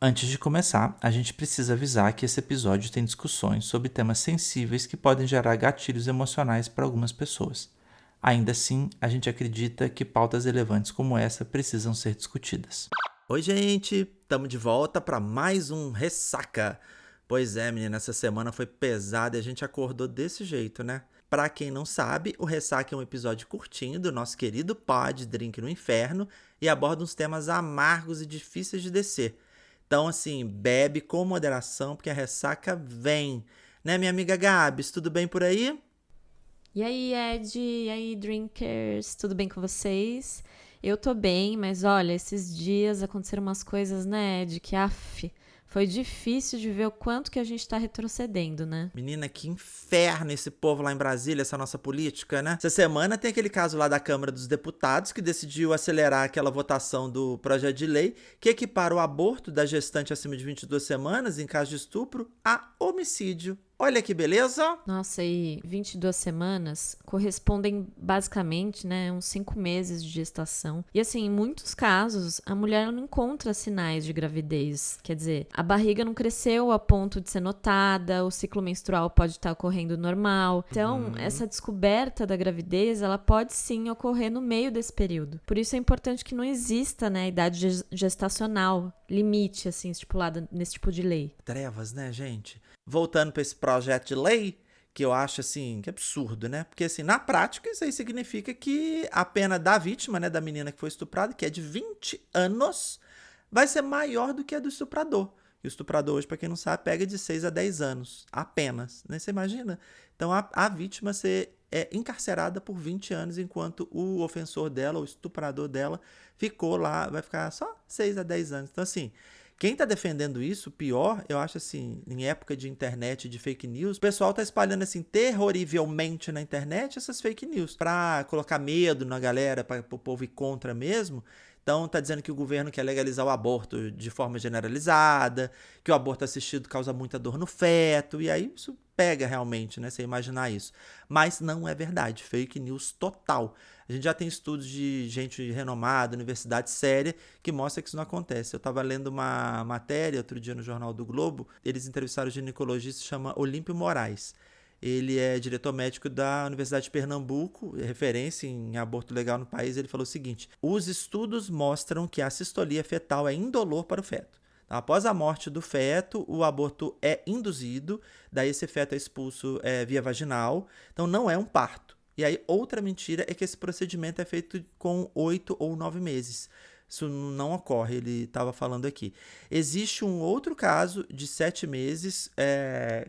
Antes de começar, a gente precisa avisar que esse episódio tem discussões sobre temas sensíveis que podem gerar gatilhos emocionais para algumas pessoas. Ainda assim, a gente acredita que pautas relevantes como essa precisam ser discutidas. Oi, gente! Estamos de volta para mais um Ressaca. Pois é, menina, essa semana foi pesada e a gente acordou desse jeito, né? Pra quem não sabe, o Ressaca é um episódio curtinho do nosso querido pod Drink no Inferno e aborda uns temas amargos e difíceis de descer. Então, assim, bebe com moderação porque a ressaca vem. Né, minha amiga Gabs, tudo bem por aí? E aí, Ed? E aí, drinkers? Tudo bem com vocês? Eu tô bem, mas olha, esses dias aconteceram umas coisas, né, Ed, foi difícil de ver o quanto que a gente tá retrocedendo, né? Menina, que inferno esse povo lá em Brasília, essa nossa política, né? Essa semana tem aquele caso lá da Câmara dos Deputados que decidiu acelerar aquela votação do projeto de lei que equipara o aborto da gestante acima de 22 semanas em caso de estupro a homicídio. Olha que beleza! Nossa, e 22 semanas correspondem basicamente, né, uns 5 meses de gestação. E assim, em muitos casos, a mulher não encontra sinais de gravidez. Quer dizer, a barriga não cresceu a ponto de ser notada, o ciclo menstrual pode estar ocorrendo normal. Então, essa descoberta da gravidez, ela pode sim ocorrer no meio desse período. Por isso é importante que não exista, né, idade gestacional, limite, assim, estipulada nesse tipo de lei. Trevas, né, gente? Voltando para esse projeto de lei, que eu acho assim, que absurdo, né? Porque assim, na prática isso aí significa que a pena da vítima, né, da menina que foi estuprada, que é de 20 anos, vai ser maior do que a do estuprador. E o estuprador hoje, para quem não sabe, pega de 6 a 10 anos, apenas, né? Você imagina? Então a vítima ser encarcerada por 20 anos, enquanto o ofensor dela, o estuprador dela, ficou lá, vai ficar só 6 a 10 anos. Então assim, quem tá defendendo isso, pior, eu acho assim, em época de internet, de fake news, o pessoal tá espalhando assim, terrorivelmente na internet essas fake news, pra colocar medo na galera, para o povo ir contra mesmo. Então tá dizendo que o governo quer legalizar o aborto de forma generalizada, que o aborto assistido causa muita dor no feto, e aí isso pega realmente, né, você imaginar isso. Mas não é verdade, fake news total. A gente já tem estudos de gente renomada, universidade séria, que mostra que isso não acontece. Eu estava lendo uma matéria outro dia no Jornal do Globo, eles entrevistaram o ginecologista que se chama Olímpio Moraes. Ele é diretor médico da Universidade de Pernambuco, referência em aborto legal no país. Ele falou o seguinte: os estudos mostram que a cistolia fetal é indolor para o feto. Após a morte do feto, o aborto é induzido, daí esse feto é expulso via vaginal, então não é um parto. E aí, outra mentira é que esse procedimento é feito com 8 ou 9 meses. Isso não ocorre, ele estava falando aqui. Existe um outro caso de 7 meses,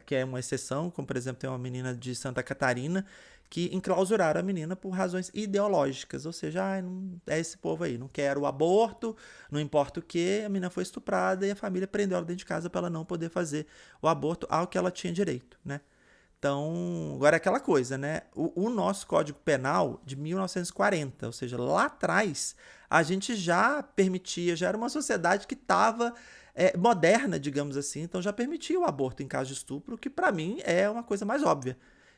que é uma exceção, como por exemplo tem uma menina de Santa Catarina que enclausuraram a menina por razões ideológicas, ou seja, não, é esse povo aí, não quer o aborto, não importa o que, a menina foi estuprada e a família prendeu ela dentro de casa para ela não poder fazer o aborto ao que ela tinha direito, né? Então, agora é aquela coisa, né? O nosso Código Penal de 1940, ou seja, lá atrás, a gente já permitia, já era uma sociedade que estava moderna, digamos assim, então já permitia o aborto em caso de estupro, que para mim é uma coisa mais óbvia.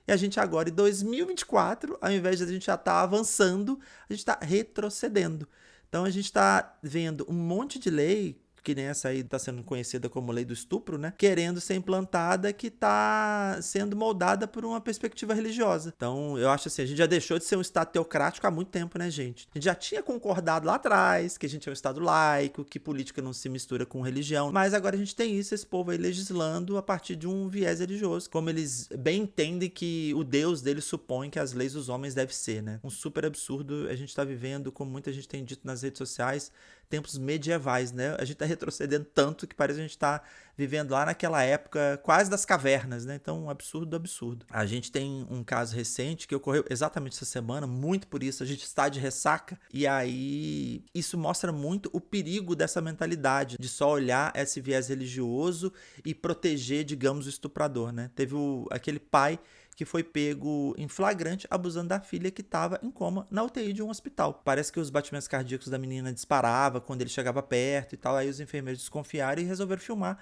E a gente agora, em 2024, ao invés de a gente já estar avançando, a gente está retrocedendo. Então a gente está vendo um monte de lei, que nem essa aí está sendo conhecida como lei do estupro, né? Querendo ser implantada, que está sendo moldada por uma perspectiva religiosa. Então, eu acho assim, a gente já deixou de ser um Estado teocrático há muito tempo, né, gente? A gente já tinha concordado lá atrás que a gente é um Estado laico, que política não se mistura com religião, mas agora a gente tem isso, esse povo aí legislando a partir de um viés religioso, como eles bem entendem que o Deus deles supõe que as leis dos homens devem ser, né? Um super absurdo. A gente está vivendo, como muita gente tem dito nas redes sociais, tempos medievais, né? A gente tá retrocedendo tanto que parece que a gente tá vivendo lá naquela época quase das cavernas, né? Então, um absurdo, absurdo. A gente tem um caso recente que ocorreu exatamente essa semana, muito por isso, a gente está de ressaca, e aí isso mostra muito o perigo dessa mentalidade de só olhar esse viés religioso e proteger, digamos, o estuprador, né? Teve aquele pai que foi pego em flagrante abusando da filha que estava em coma na UTI de um hospital. Parece que os batimentos cardíacos da menina disparavam quando ele chegava perto e tal, aí os enfermeiros desconfiaram e resolveram filmar.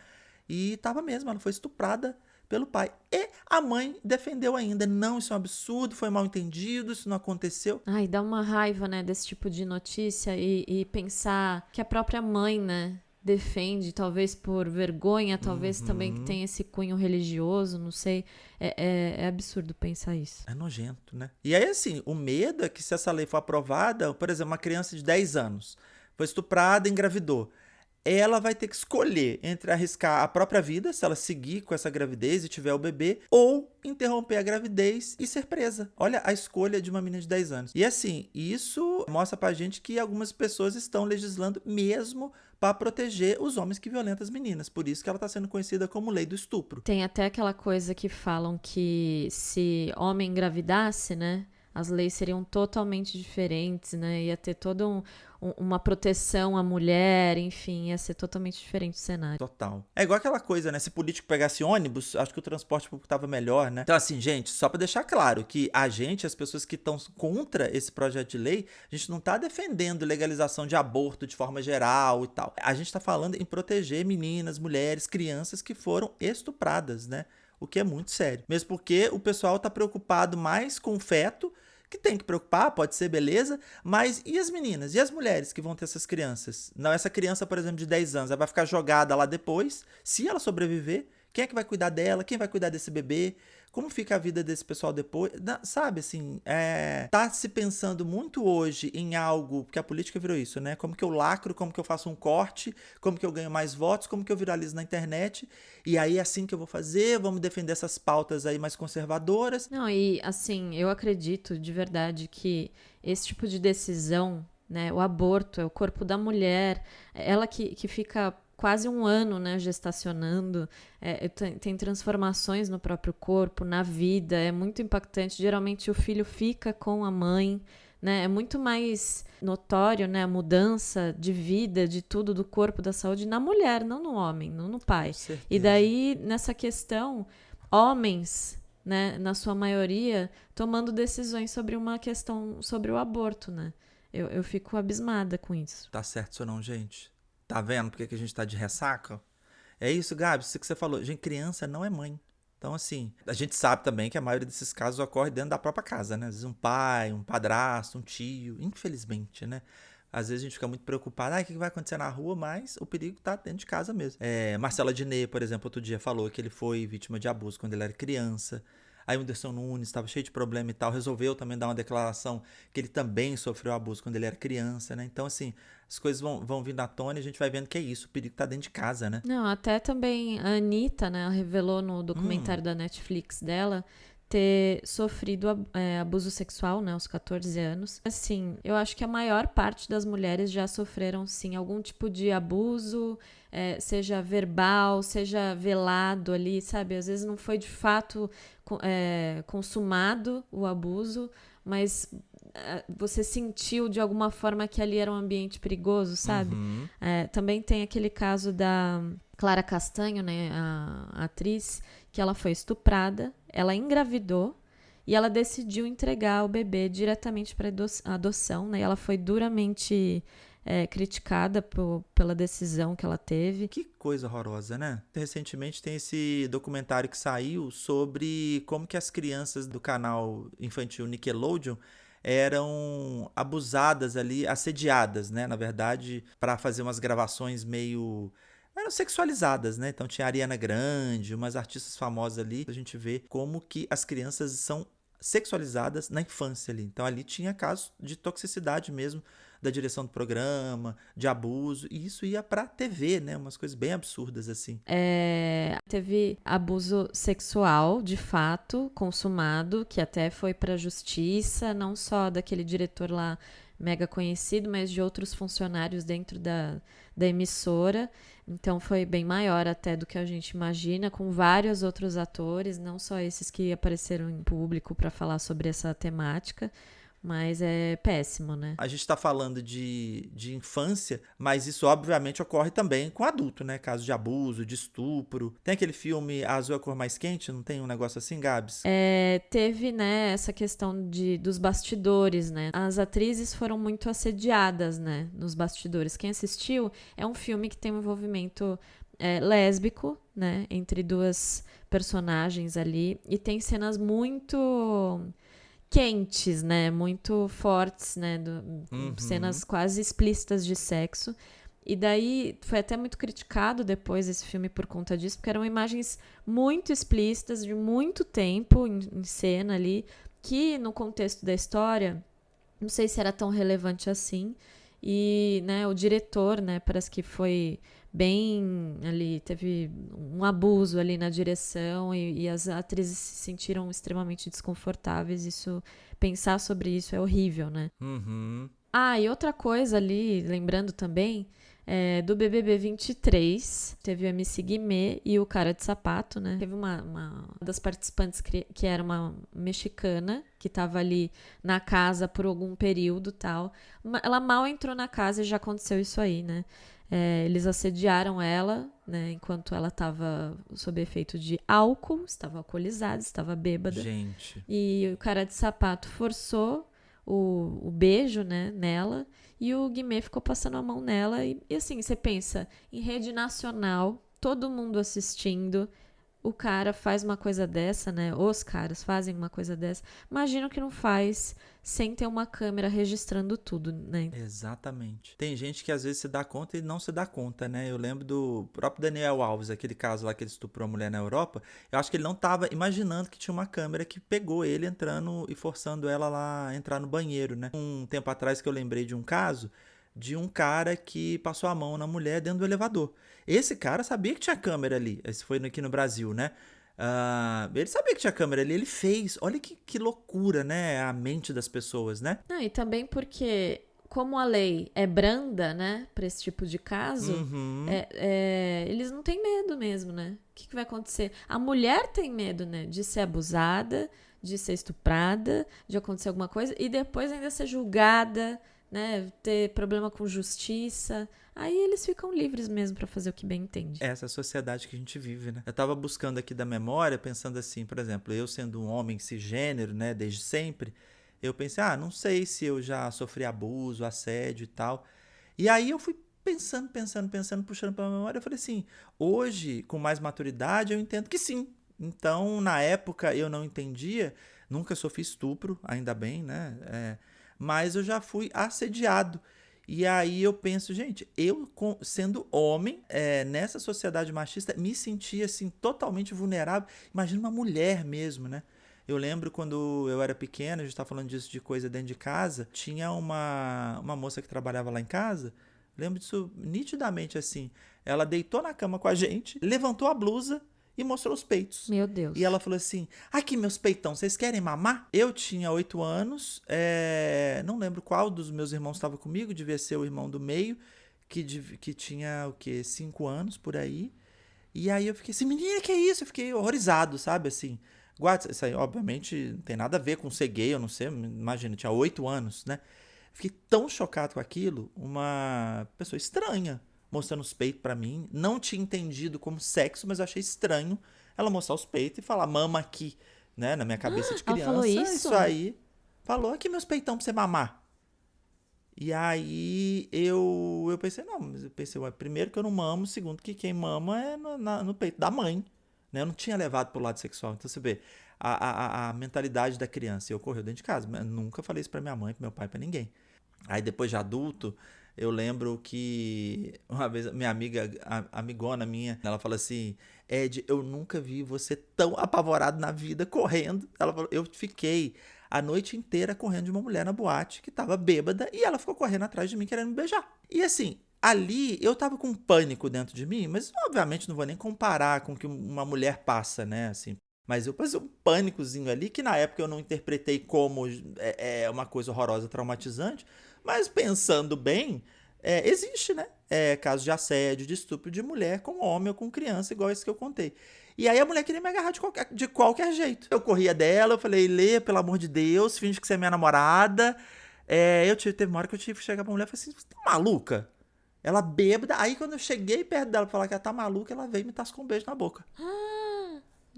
E tava mesmo, ela foi estuprada pelo pai. E a mãe defendeu ainda. Não, isso é um absurdo, foi mal entendido, isso não aconteceu. Ai, dá uma raiva, né, desse tipo de notícia e pensar que a própria mãe, né, defende, talvez por vergonha, talvez também que tem esse cunho religioso, não sei. É absurdo pensar isso. É nojento, né? E aí, assim, o medo é que se essa lei for aprovada, por exemplo, uma criança de 10 anos foi estuprada e engravidou. Ela vai ter que escolher entre arriscar a própria vida, se ela seguir com essa gravidez e tiver o bebê, ou interromper a gravidez e ser presa. Olha a escolha de uma menina de 10 anos. E assim, isso mostra pra gente que algumas pessoas estão legislando mesmo para proteger os homens que violentam as meninas. Por isso que ela está sendo conhecida como lei do estupro. Tem até aquela coisa que falam que se homem engravidasse, né, as leis seriam totalmente diferentes, né, ia ter toda uma proteção à mulher, enfim, ia ser totalmente diferente o cenário. Total. É igual aquela coisa, né? Se político pegasse ônibus, acho que o transporte público tava melhor, né? Então, assim, gente, só pra deixar claro que a gente, as pessoas que estão contra esse projeto de lei, a gente não tá defendendo legalização de aborto de forma geral e tal. A gente tá falando em proteger meninas, mulheres, crianças que foram estupradas, né? O que é muito sério. Mesmo porque o pessoal tá preocupado mais com o feto, que tem que preocupar, pode ser, beleza, mas e as meninas? E as mulheres que vão ter essas crianças? Não, essa criança, por exemplo, de 10 anos, ela vai ficar jogada lá depois, se ela sobreviver, quem é que vai cuidar dela? Quem vai cuidar desse bebê? Como fica a vida desse pessoal depois? Sabe, assim, tá se pensando muito hoje em algo, porque a política virou isso, né? Como que eu lacro, como que eu faço um corte, como que eu ganho mais votos, como que eu viralizo na internet, e aí é assim que eu vou fazer, vamos defender essas pautas aí mais conservadoras. Não, e assim, eu acredito de verdade que esse tipo de decisão, né, o aborto, é o corpo da mulher, ela que fica quase um ano, né, gestacionando, tem transformações no próprio corpo, na vida, é muito impactante. Geralmente o filho fica com a mãe, né, é muito mais notório, né, a mudança de vida, de tudo, do corpo, da saúde, na mulher, não no homem, não no pai. E daí, nessa questão, homens, né, na sua maioria, tomando decisões sobre uma questão, sobre o aborto, né. Eu fico abismada com isso. Tá certo isso não, gente? Tá vendo porque que a gente tá de ressaca? É isso, Gabi, isso que você falou. Gente, criança não é mãe. Então, assim, a gente sabe também que a maioria desses casos ocorre dentro da própria casa, né? Às vezes um pai, um padrasto, um tio, infelizmente, né? Às vezes a gente fica muito preocupado, o que vai acontecer na rua, mas o perigo tá dentro de casa mesmo. Marcelo Adnet, por exemplo, outro dia falou que ele foi vítima de abuso quando ele era criança. Aí o Whindersson Nunes estava cheio de problema e tal, resolveu também dar uma declaração que ele também sofreu abuso quando ele era criança, né? Então, assim, as coisas vão vindo à tona e a gente vai vendo que é isso, o perigo tá dentro de casa, né? Não, até também a Anitta, né, ela revelou no documentário da Netflix dela ter sofrido abuso sexual, né, aos 14 anos. Assim, eu acho que a maior parte das mulheres já sofreram, sim, algum tipo de abuso, seja verbal, seja velado ali, sabe? Às vezes não foi de fato consumado o abuso, mas você sentiu de alguma forma que ali era um ambiente perigoso, sabe? Também tem aquele caso da Clara Castanho, né, a atriz, que ela foi estuprada, ela engravidou e ela decidiu entregar o bebê diretamente para adoção, né? E ela foi duramente criticada pela decisão que ela teve. Que coisa horrorosa, né? Recentemente tem esse documentário que saiu sobre como que as crianças do canal infantil Nickelodeon eram abusadas ali, assediadas, né? Na verdade, para fazer umas gravações meio... eram sexualizadas, né? Então tinha a Ariana Grande, umas artistas famosas ali. A gente vê como que as crianças são sexualizadas na infância ali. Então ali tinha casos de toxicidade mesmo da direção do programa, de abuso, e isso ia pra TV, né? Umas coisas bem absurdas, assim. Teve abuso sexual, de fato, consumado, que até foi pra justiça, não só daquele diretor lá mega conhecido, mas de outros funcionários dentro da emissora. Então foi bem maior até do que a gente imagina, com vários outros atores, não só esses que apareceram em público para falar sobre essa temática. Mas é péssimo, né? A gente tá falando de infância, mas isso obviamente ocorre também com adulto, né? Casos de abuso, de estupro. Tem aquele filme A Azul é a Cor Mais Quente? Não tem um negócio assim, Gabs? Teve, né, essa questão dos bastidores, né? As atrizes foram muito assediadas, né, nos bastidores. Quem assistiu, é um filme que tem um envolvimento lésbico, né, entre duas personagens ali. E tem cenas muito... quentes, né, muito fortes, né, cenas quase explícitas de sexo, E daí foi até muito criticado depois esse filme por conta disso, porque eram imagens muito explícitas, de muito tempo em cena ali, que no contexto da história, não sei se era tão relevante assim. E, né, o diretor, né, parece que foi bem ali, teve um abuso ali na direção e as atrizes se sentiram extremamente desconfortáveis. Pensar sobre isso é horrível, né? Uhum. Ah, e outra coisa ali, lembrando também, do BBB 23, teve o MC Guimê e o Cara de Sapato, né? Teve uma das participantes que era uma mexicana, que tava ali na casa por algum período e tal. Ela mal entrou na casa e já aconteceu isso aí, né? Eles assediaram ela, né? Enquanto ela estava sob efeito de álcool, estava alcoolizada, estava bêbada. Gente. E o Cara de Sapato forçou o beijo, né, nela, e o Guimê ficou passando a mão nela. E assim, você pensa, em rede nacional, todo mundo assistindo, o cara faz uma coisa dessa, né? Os caras fazem uma coisa dessa. Imagina que não faz sem ter uma câmera registrando tudo, né? Exatamente. Tem gente que às vezes se dá conta e não se dá conta, né? Eu lembro do próprio Daniel Alves, aquele caso lá que ele estuprou a mulher na Europa. Eu acho que ele não estava imaginando que tinha uma câmera que pegou ele entrando e forçando ela lá a entrar no banheiro, né? Um tempo atrás que eu lembrei de um caso de um cara que passou a mão na mulher dentro do elevador. Esse cara sabia que tinha câmera ali. Esse foi aqui no Brasil, né? Ele sabia que tinha câmera ali, ele fez. Olha que loucura, né? A mente das pessoas, né? Não, e também porque, como a lei é branda, né, pra esse tipo de caso, Uhum. eles não têm medo mesmo, né? O que vai acontecer? A mulher tem medo, né, de ser abusada, de ser estuprada, de acontecer alguma coisa, e depois ainda ser julgada, né, ter problema com justiça. Aí eles ficam livres mesmo pra fazer o que bem entende. Essa é a sociedade que a gente vive, né? Eu tava buscando aqui da memória, pensando assim, por exemplo, eu sendo um homem cisgênero, né, desde sempre, eu pensei, não sei se eu já sofri abuso, assédio e tal. E aí eu fui pensando, puxando pela memória, eu falei assim, hoje, com mais maturidade, eu entendo que sim. Então, na época, eu não entendia, nunca sofri estupro, ainda bem, né? Mas eu já fui assediado. E aí eu penso, gente, eu sendo homem, nessa sociedade machista, me sentia assim totalmente vulnerável. Imagina uma mulher mesmo, né? Eu lembro quando eu era pequena, a gente tá falando disso de coisa dentro de casa, tinha uma moça que trabalhava lá em casa, lembro disso nitidamente assim. Ela deitou na cama com a gente, levantou a blusa e mostrou os peitos. Meu Deus. E ela falou assim, aqui meus peitão, vocês querem mamar? Eu tinha 8 anos, não lembro qual dos meus irmãos estava comigo, devia ser o irmão do meio, que tinha o quê? 5 anos, por aí. E aí eu fiquei assim, menina, que é isso? Eu fiquei horrorizado, sabe, assim. Guarda, isso aí obviamente não tem nada a ver com ser gay, eu não sei, imagina, eu tinha 8 anos, né? Fiquei tão chocado com aquilo, uma pessoa estranha mostrando os peitos pra mim. Não tinha entendido como sexo, mas eu achei estranho ela mostrar os peitos e falar, mama aqui, né? Na minha cabeça de criança. Ela falou isso? Aí. Falou, aqui meus peitão pra você mamar. E aí eu pensei, não, mas eu pensei, primeiro que eu não mamo, segundo que quem mama é no peito da mãe. Né? Eu não tinha levado pro lado sexual. Então você vê, a mentalidade da criança. E ocorreu dentro de casa. Mas eu nunca falei isso pra minha mãe, pro meu pai, pra ninguém. Aí depois de adulto, eu lembro que uma vez minha amiga, amigona minha, ela falou assim, Ed, eu nunca vi você tão apavorado na vida correndo. Ela falou, eu fiquei a noite inteira correndo de uma mulher na boate que tava bêbada e ela ficou correndo atrás de mim querendo me beijar. E assim, ali eu tava com pânico dentro de mim, mas obviamente não vou nem comparar com o que uma mulher passa, né, assim. Mas eu passei um pânicozinho ali, que na época eu não interpretei como uma coisa horrorosa, traumatizante, mas pensando bem, existe, né? Caso de assédio, de estupro de mulher com homem ou com criança, igual esse que eu contei. E aí a mulher queria me agarrar de qualquer jeito. Eu corria dela, eu falei, Lê, pelo amor de Deus, finge que você é minha namorada. Teve uma hora que eu tive que chegar pra mulher e falei assim, você tá maluca? Ela bêbada. Aí quando eu cheguei perto dela pra falar que ela tá maluca, ela veio e me tascou um beijo na boca.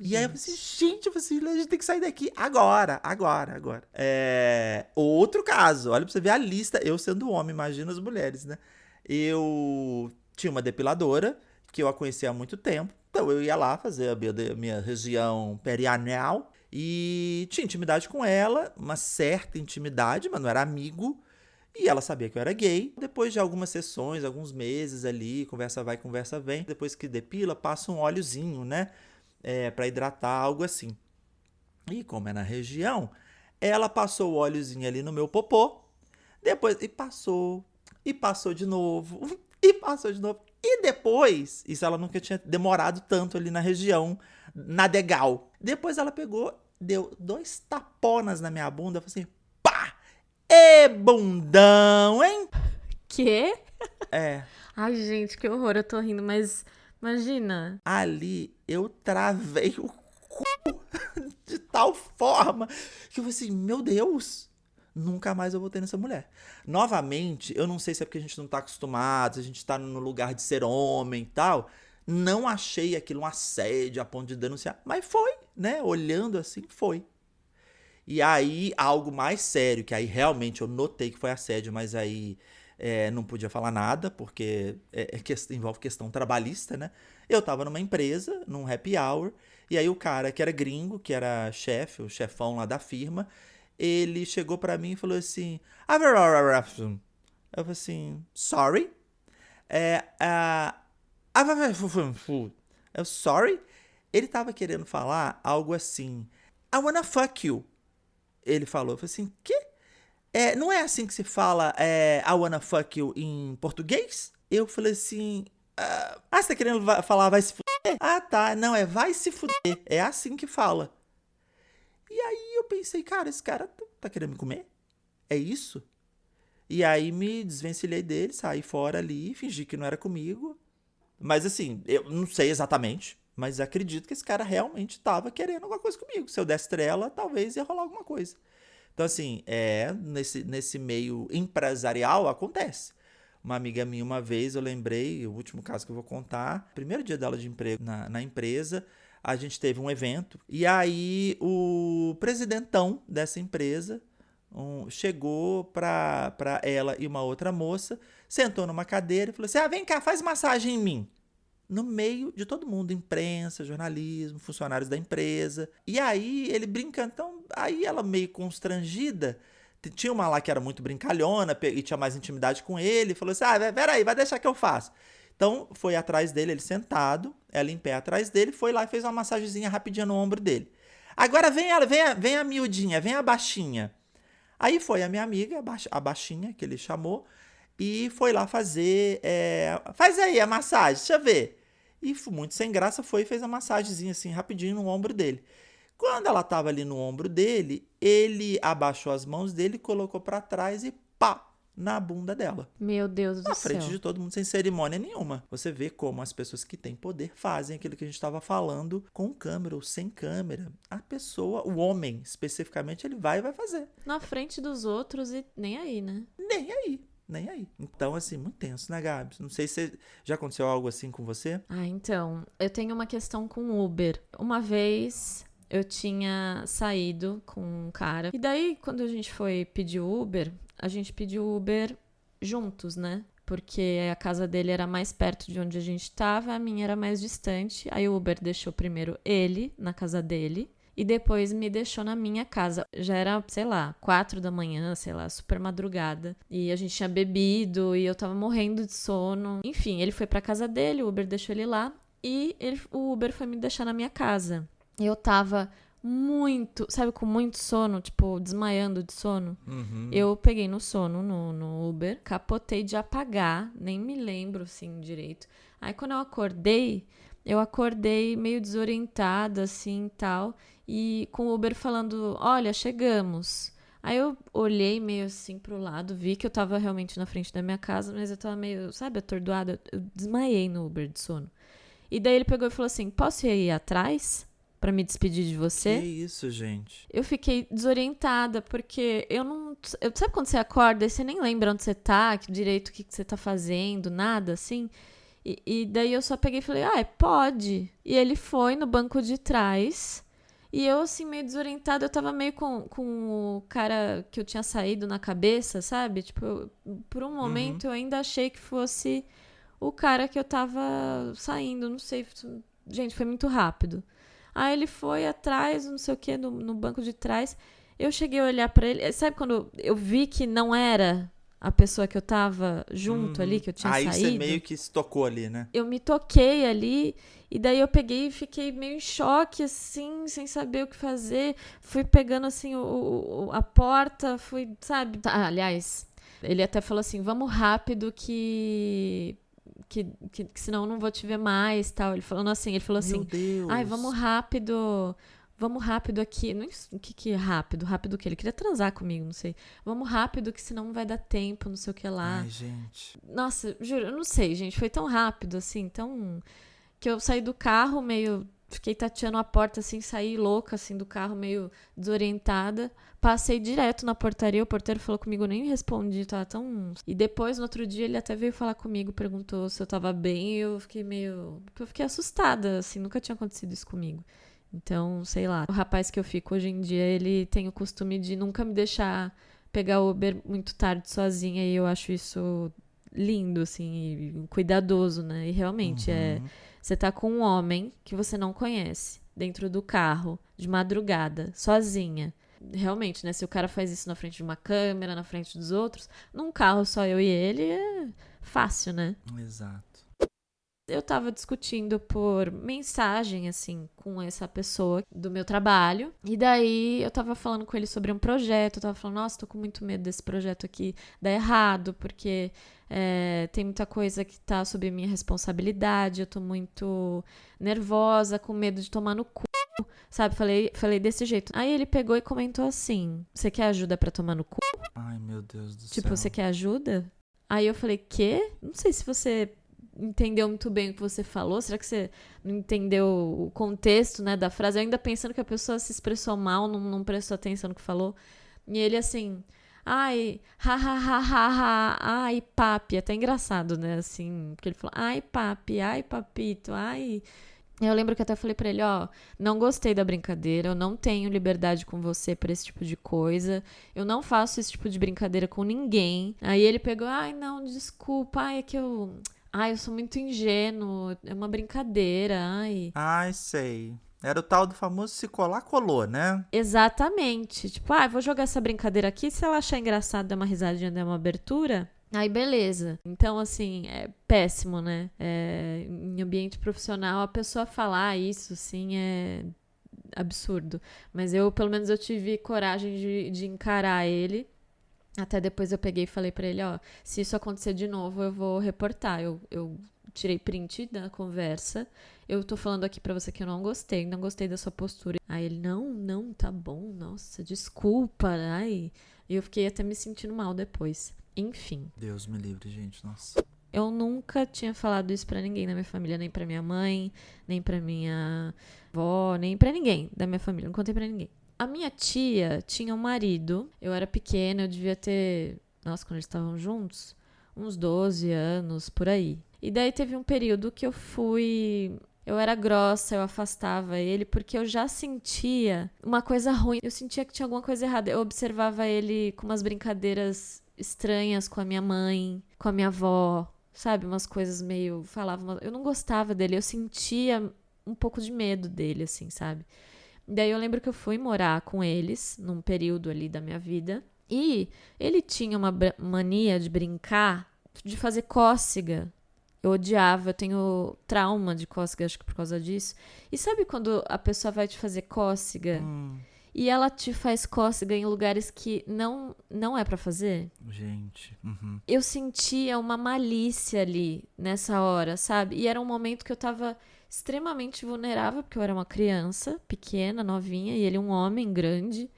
E aí eu falei assim, gente, a gente tem que sair daqui agora. Outro caso, olha pra você ver a lista, eu sendo homem, imagina as mulheres, né? Eu tinha uma depiladora, que eu a conhecia há muito tempo, então eu ia lá fazer a minha região perianal, e tinha intimidade com ela, uma certa intimidade, mas não era amigo, E ela sabia que eu era gay. Depois de algumas sessões, alguns meses ali, conversa vai, conversa vem. Depois que depila, passa um óleozinho, né? Pra hidratar, algo assim. E como é na região, ela passou o óleozinho ali no meu popô. Depois, e passou de novo, e passou de novo. E depois, isso ela nunca tinha demorado tanto ali na região, na degal. Depois ela pegou, deu 2 taponas na minha bunda, falou assim, pá! Ê, bundão, hein? Quê? É, Ai, gente, que horror, eu tô rindo, mas imagina. ali eu travei o cu de tal forma que eu falei assim, meu Deus, nunca mais eu vou ter nessa mulher. Novamente, eu não sei se é porque a gente não tá acostumado, se a gente tá no lugar de ser homem e tal, não achei aquilo um assédio a ponto de denunciar, mas foi, né? Olhando assim, foi. E aí, algo mais sério, que aí realmente eu notei que foi assédio, mas aí não podia falar nada, porque envolve questão trabalhista, né? Eu tava numa empresa, num happy hour, e aí o cara que era gringo, que era chefe, o chefão lá da firma, ele chegou pra mim e falou assim, eu falei assim, sorry? Eu, sorry? Ele tava querendo falar algo assim, I wanna fuck you. Ele falou, eu falei assim, quê? Não é assim que se fala I wanna fuck you em português? Eu falei assim, você tá querendo falar vai se fuder? Ah, tá, não, vai se fuder, é assim que fala. E aí eu pensei, cara, esse cara tá querendo me comer? É isso? E aí me desvencilhei dele, saí fora ali, fingi que não era comigo. Mas assim, eu não sei exatamente, mas acredito que esse cara realmente tava querendo alguma coisa comigo. Se eu desse trela, talvez ia rolar alguma coisa. Então assim, nesse meio empresarial acontece. Uma amiga minha uma vez, eu lembrei, o último caso que eu vou contar, primeiro dia dela de emprego na empresa, a gente teve um evento, e aí o presidentão dessa empresa chegou pra ela e uma outra moça, sentou numa cadeira e falou assim, vem cá, faz massagem em mim. No meio de todo mundo, imprensa, jornalismo, funcionários da empresa. E aí ele brincando, então aí ela meio constrangida, tinha uma lá que era muito brincalhona e tinha mais intimidade com ele, falou assim, peraí, vai deixar que eu faço. Então, foi atrás dele, ele sentado, ela em pé atrás dele, foi lá e fez uma massagenzinha rapidinha no ombro dele. Agora vem a miudinha, vem a baixinha. Aí foi a minha amiga, a baixinha, que ele chamou, e foi lá fazer, faz aí a massagem, deixa eu ver. E muito sem graça foi e fez a massagenzinha assim, rapidinho no ombro dele. Quando ela tava ali no ombro dele, ele abaixou as mãos dele, colocou pra trás e pá! Na bunda dela. Meu Deus do céu. Na frente de todo mundo, sem cerimônia nenhuma. Você vê como as pessoas que têm poder fazem aquilo que a gente estava falando com câmera ou sem câmera. A pessoa, o homem especificamente, ele vai fazer. Na frente dos outros e nem aí, né? Nem aí. Então, assim, muito tenso, né, Gabi? Não sei se já aconteceu algo assim com você. Então, eu tenho uma questão com Uber. Uma vez eu tinha saído com um cara. E daí, quando a gente foi pedir Uber, a gente pediu Uber juntos, né? Porque a casa dele era mais perto de onde a gente tava, a minha era mais distante. Aí o Uber deixou primeiro ele na casa dele e depois me deixou na minha casa. Já era, sei lá, 4 da manhã, sei lá, super madrugada. E a gente tinha bebido e eu tava morrendo de sono. Enfim, ele foi pra casa dele, o Uber deixou ele lá e o Uber foi me deixar na minha casa. Eu tava com muito sono, tipo, desmaiando de sono. Uhum. Eu peguei no sono no Uber, capotei de apagar, nem me lembro, assim, direito. Aí, quando eu acordei meio desorientada, assim, tal, e com o Uber falando, olha, chegamos. Aí eu olhei meio assim pro lado, vi que eu tava realmente na frente da minha casa, mas eu tava meio, sabe, atordoada. Eu desmaiei no Uber de sono. E daí ele pegou e falou assim, posso ir aí atrás? Pra me despedir de você. Que isso, gente? Eu fiquei desorientada, porque sabe quando você acorda e você nem lembra onde você tá, direito o que você tá fazendo, nada, assim? E daí eu só peguei e falei, pode. E ele foi no banco de trás, e eu, assim, meio desorientada, eu tava meio com o cara que eu tinha saído na cabeça, sabe? Tipo, por um momento eu ainda achei que fosse o cara que eu tava saindo, não sei. Gente, foi muito rápido. Aí ele foi atrás, não sei o que, no banco de trás. Eu cheguei a olhar pra ele. Sabe quando eu vi que não era a pessoa que eu tava junto ali, que eu tinha Aí saído. você meio que se tocou ali, né? Eu me toquei ali, e daí eu peguei e fiquei meio em choque, assim, sem saber o que fazer. Fui pegando, assim, a porta, fui, sabe? Aliás, ele até falou assim, vamos rápido que senão eu não vou te ver mais, tal. Ele falou assim, Meu Deus. ai, vamos rápido aqui. Não, o que é rápido? Rápido o quê? Ele queria transar comigo, não sei. Vamos rápido que senão não vai dar tempo, não sei o que lá. Ai, gente. Nossa, juro, eu não sei, gente. Foi tão rápido, assim, tão... Que eu saí do carro meio... Fiquei tateando a porta, assim, saí louca, assim, do carro, meio desorientada. Passei direto na portaria, o porteiro falou comigo, eu nem respondi, tava tão... E depois, no outro dia, ele até veio falar comigo, perguntou se eu tava bem, e eu fiquei meio... Porque eu fiquei assustada, assim, nunca tinha acontecido isso comigo. Então, sei lá. O rapaz que eu fico hoje em dia, ele tem o costume de nunca me deixar pegar Uber muito tarde sozinha, e eu acho isso lindo, assim, e cuidadoso, né? E realmente, você tá com um homem que você não conhece, dentro do carro, de madrugada, sozinha. Realmente, né? Se o cara faz isso na frente de uma câmera, na frente dos outros, num carro só eu e ele, é fácil, né? Exato. Eu tava discutindo por mensagem, assim, com essa pessoa do meu trabalho. E daí eu tava falando com ele sobre um projeto. Eu tava falando, nossa, tô com muito medo desse projeto aqui dar errado, porque tem muita coisa que tá sob minha responsabilidade. Eu tô muito nervosa, com medo de tomar no cu. Sabe, falei desse jeito. Aí ele pegou e comentou assim, você quer ajuda pra tomar no cu? Ai, meu Deus do céu. Tipo, você quer ajuda? Aí eu falei, quê? Não sei se você entendeu muito bem o que você falou. Será que você não entendeu o contexto, né, da frase? Eu ainda pensando que a pessoa se expressou mal, não prestou atenção no que falou. E ele assim, ai, ha, ha, ha, ha, ha, ai, papi. Até engraçado, né, assim, porque ele falou, ai, papi, ai, papito, ai... Eu lembro que até falei pra ele, ó, não gostei da brincadeira, eu não tenho liberdade com você pra esse tipo de coisa, eu não faço esse tipo de brincadeira com ninguém. Aí ele pegou, ai, não, desculpa, ai, é que eu... Ai, eu sou muito ingênuo, é uma brincadeira, ai... Ai, sei. Era o tal do famoso se colar, colou, né? Exatamente, tipo, ah, vou jogar essa brincadeira aqui, se ela achar engraçado, dar uma risadinha, dar uma abertura... Aí, beleza. Então, assim, é péssimo, né? Em ambiente profissional, a pessoa falar isso, assim, é absurdo. Mas pelo menos, eu tive coragem de encarar ele. Até depois eu peguei e falei pra ele, ó, se isso acontecer de novo, eu vou reportar. Eu tirei print da conversa. Eu tô falando aqui pra você que eu não gostei da sua postura. Aí ele, não, tá bom, nossa, desculpa. Ai. E eu fiquei até me sentindo mal depois. Enfim. Deus me livre, gente, nossa. Eu nunca tinha falado isso pra ninguém da minha família, nem pra minha mãe, nem pra minha avó, nem pra ninguém da minha família, não contei pra ninguém. A minha tia tinha um marido, eu era pequena, eu devia ter, nossa, quando eles estavam juntos, uns 12 anos, por aí. E daí teve um período que eu era grossa, eu afastava ele, porque eu já sentia uma coisa ruim, eu sentia que tinha alguma coisa errada. Eu observava ele com umas brincadeiras estranhas com a minha mãe, com a minha avó, sabe? Umas coisas meio... Eu não gostava dele, eu sentia um pouco de medo dele, assim, sabe? Daí eu lembro que eu fui morar com eles, num período ali da minha vida, e ele tinha uma mania de brincar, de fazer cócega. Eu odiava, eu tenho trauma de cócega, acho que por causa disso. E sabe quando a pessoa vai te fazer cócega... E ela te faz cócega em lugares que não é pra fazer? Gente. Eu sentia uma malícia ali nessa hora, sabe? E era um momento que eu tava extremamente vulnerável, porque eu era uma criança pequena, novinha, e ele um homem grande.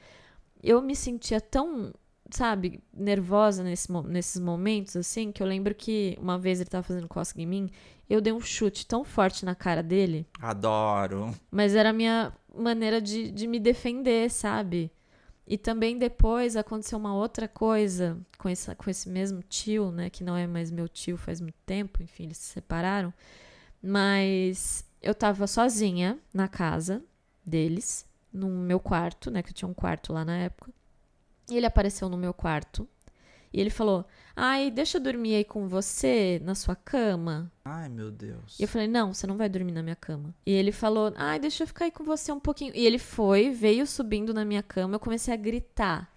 Eu me sentia tão, sabe, nervosa nesses momentos, assim, que eu lembro que uma vez ele tava fazendo cócega em mim, eu dei um chute tão forte na cara dele. Adoro. Mas era a minha maneira de me defender, sabe? E também depois aconteceu uma outra coisa com esse mesmo tio, né? Que não é mais meu tio faz muito tempo, enfim, eles se separaram. Mas eu tava sozinha na casa deles, no meu quarto, né? Que eu tinha um quarto lá na época. E ele apareceu no meu quarto. E ele falou, ai, deixa eu dormir aí com você na sua cama. Ai, meu Deus. E eu falei, não, você não vai dormir na minha cama. E ele falou, ai, deixa eu ficar aí com você um pouquinho. E ele veio subindo na minha cama, eu comecei a gritar.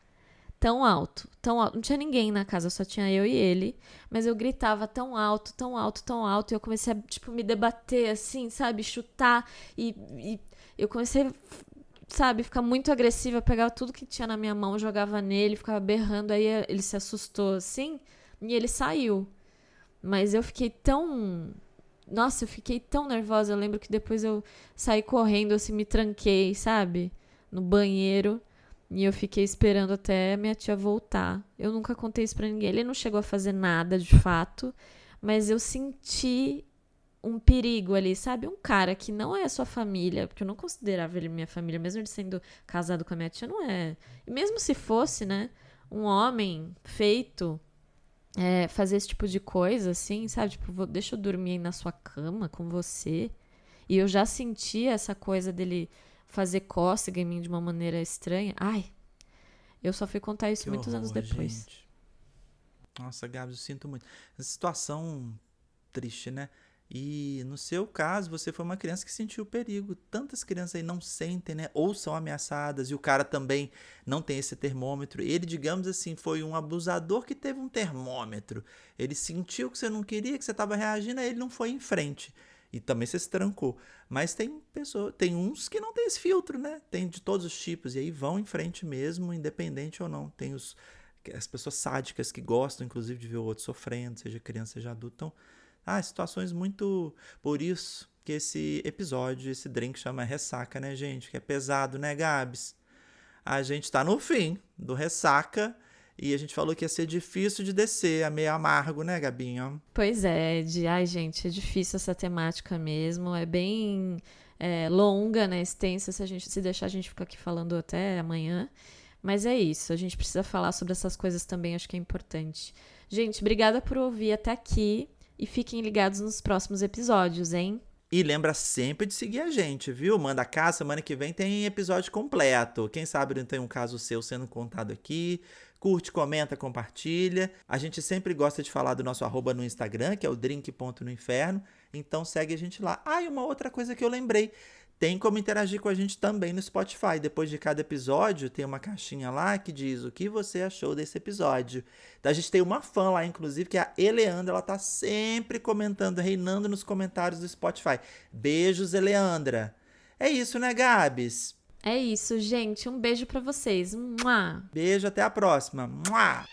tão alto, tão alto. Não tinha ninguém na casa, só tinha eu e ele. Mas eu gritava tão alto, tão alto, tão alto. E eu comecei a, tipo, me debater, assim, sabe? Chutar. E eu comecei, sabe, ficar muito agressiva. Pegava tudo que tinha na minha mão, jogava nele, ficava berrando. Aí ele se assustou, assim, e ele saiu. Mas eu fiquei tão... Nossa, eu fiquei tão nervosa. Eu lembro que depois eu saí correndo, assim, me tranquei, sabe? No banheiro. E eu fiquei esperando até minha tia voltar. Eu nunca contei isso pra ninguém. Ele não chegou a fazer nada, de fato. Mas eu senti um perigo ali, sabe? Um cara que não é sua família, porque eu não considerava ele minha família, mesmo ele sendo casado com a minha tia, não é. E mesmo se fosse, né? Um homem feito... fazer esse tipo de coisa, assim, sabe? Tipo, deixa eu dormir aí na sua cama com você. E eu já senti essa coisa dele fazer cócega em mim de uma maneira estranha. Ai, eu só fui contar isso Que muitos anos horror, depois. gente. Nossa, Gabs, eu sinto muito. Essa situação triste, né? E no seu caso, você foi uma criança que sentiu perigo. Tantas crianças aí não sentem, né? Ou são ameaçadas. E o cara também não tem esse termômetro. Ele, digamos assim, foi um abusador que teve um termômetro. Ele sentiu que você não queria, que você estava reagindo, aí ele não foi em frente. E também você se trancou. Mas tem uns que não tem esse filtro, né? Tem de todos os tipos. E aí vão em frente mesmo, independente ou não. Tem as pessoas sádicas que gostam, inclusive, de ver o outro sofrendo, seja criança, seja adulto. Então, situações muito... Por isso que esse episódio, esse drink chama Ressaca, né, gente? Que é pesado, né, Gabs? A gente tá no fim do Ressaca e a gente falou que ia ser difícil de descer, é meio amargo, né, Gabinha? Pois é, ai, gente, é difícil essa temática mesmo. É bem longa, né? Extensa. Se deixar, a gente fica aqui falando até amanhã. Mas é isso, a gente precisa falar sobre essas coisas também, acho que é importante. Gente, obrigada por ouvir até aqui. E fiquem ligados nos próximos episódios, hein? E lembra sempre de seguir a gente, viu? Manda cá, semana que vem tem episódio completo. Quem sabe não tem um caso seu sendo contado aqui. Curte, comenta, compartilha. A gente sempre gosta de falar do nosso @ no Instagram, que é o drink.noinferno. Então segue a gente lá. E uma outra coisa que eu lembrei. Tem como interagir com a gente também no Spotify. Depois de cada episódio, tem uma caixinha lá que diz o que você achou desse episódio. Então, a gente tem uma fã lá, inclusive, que é a Eleandra. Ela tá sempre comentando, reinando nos comentários do Spotify. Beijos, Eleandra. É isso, né, Gabs? É isso, gente. Um beijo pra vocês. Mua! Beijo, até a próxima. Mua!